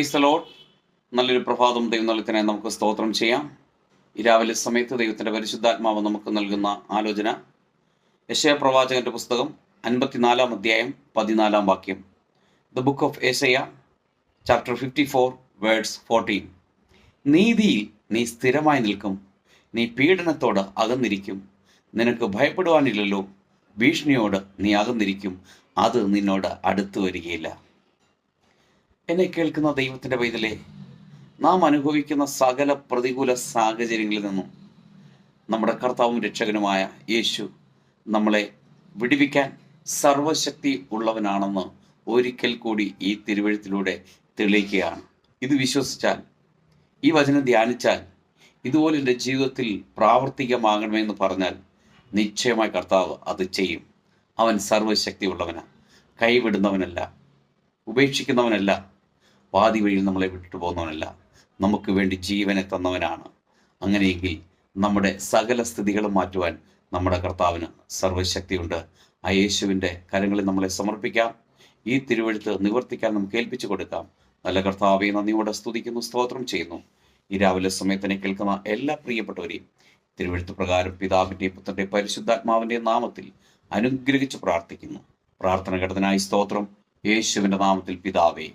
Praise the Lord. നല്ലൊരു പ്രഭാതം ദൈവം നൽകുന്നതിനായി നമുക്ക് സ്തോത്രം ചെയ്യാം. ഈ രാവിലെ സമയത്ത് ദൈവത്തിൻ്റെ പരിശുദ്ധാത്മാവ് നമുക്ക് നൽകുന്ന ആലോചന യെശയ്യാ പ്രവാചകന്റെ പുസ്തകം 54 അധ്യായം 14 വാക്യം. ദ ബുക്ക് ഓഫ് യെശയ്യാ ചാപ്റ്റർ 54 വേർഡ്സ് 14. നീതിയിൽ നീ സ്ഥിരമായി നിൽക്കും, നീ പീഡനത്തോട് അകന്നിരിക്കും, നിനക്ക് ഭയപ്പെടുവാനില്ലല്ലോ. ഭീഷണിയോട് നീ അകന്നിരിക്കും, അത് നിന്നോട് അടുത്തു വരികയില്ല. എന്നെ കേൾക്കുന്ന ദൈവത്തിൻ്റെ പൈതലേ, നാം അനുഭവിക്കുന്ന സകല പ്രതികൂല സാഹചര്യങ്ങളിൽ നിന്നും നമ്മുടെ കർത്താവും രക്ഷകനുമായ യേശു നമ്മളെ വിടുവിക്കാൻ സർവശക്തി ഉള്ളവനാണെന്ന് ഒരിക്കൽ കൂടി ഈ തിരുവഴുത്തിലൂടെ തെളിയിക്കുകയാണ്. ഇത് വിശ്വസിച്ചാൽ, ഈ വചനം ധ്യാനിച്ചാൽ, ഇതുപോലെ എൻ്റെ ജീവിതത്തിൽ പ്രാവർത്തികമാകണമെന്ന് പറഞ്ഞാൽ നിശ്ചയമായി കർത്താവ് അത് ചെയ്യും. അവൻ സർവശക്തി ഉള്ളവനാണ്, കൈവിടുന്നവനല്ല, ഉപേക്ഷിക്കുന്നവനല്ല, പാതി വഴിയിൽ നമ്മളെ വിട്ടു പോകുന്നവനല്ല, നമുക്ക് വേണ്ടി ജീവനെ തന്നവനാണ്. അങ്ങനെയെങ്കിൽ നമ്മുടെ സകല സ്ഥിതികളും മാറ്റുവാൻ നമ്മുടെ കർത്താവിന് സർവശക്തിയുണ്ട്. ആ യേശുവിൻ്റെ കരങ്ങളിൽ നമ്മളെ സമർപ്പിക്കാം. ഈ തിരുവഴുത്ത് നിവർത്തിക്കാൻ നമുക്ക് ഏൽപ്പിച്ചു കൊടുക്കാം. നല്ല കർത്താവെ, നന്ദിയോടെ സ്തുതിക്കുന്നു, സ്തോത്രം ചെയ്യുന്നു. ഈ രാവിലെ സമയത്തിനെ കേൾക്കുന്ന എല്ലാ പ്രിയപ്പെട്ടവരെയും തിരുവഴുത്ത് പ്രകാരം പിതാവിൻ്റെയും പുത്രൻ്റെയും പരിശുദ്ധാത്മാവിൻ്റെയും നാമത്തിൽ അനുഗ്രഹിച്ച് പ്രാർത്ഥിക്കുന്നു. പ്രാർത്ഥന ഘടനായി സ്തോത്രം, യേശുവിൻ്റെ നാമത്തിൽ പിതാവേ,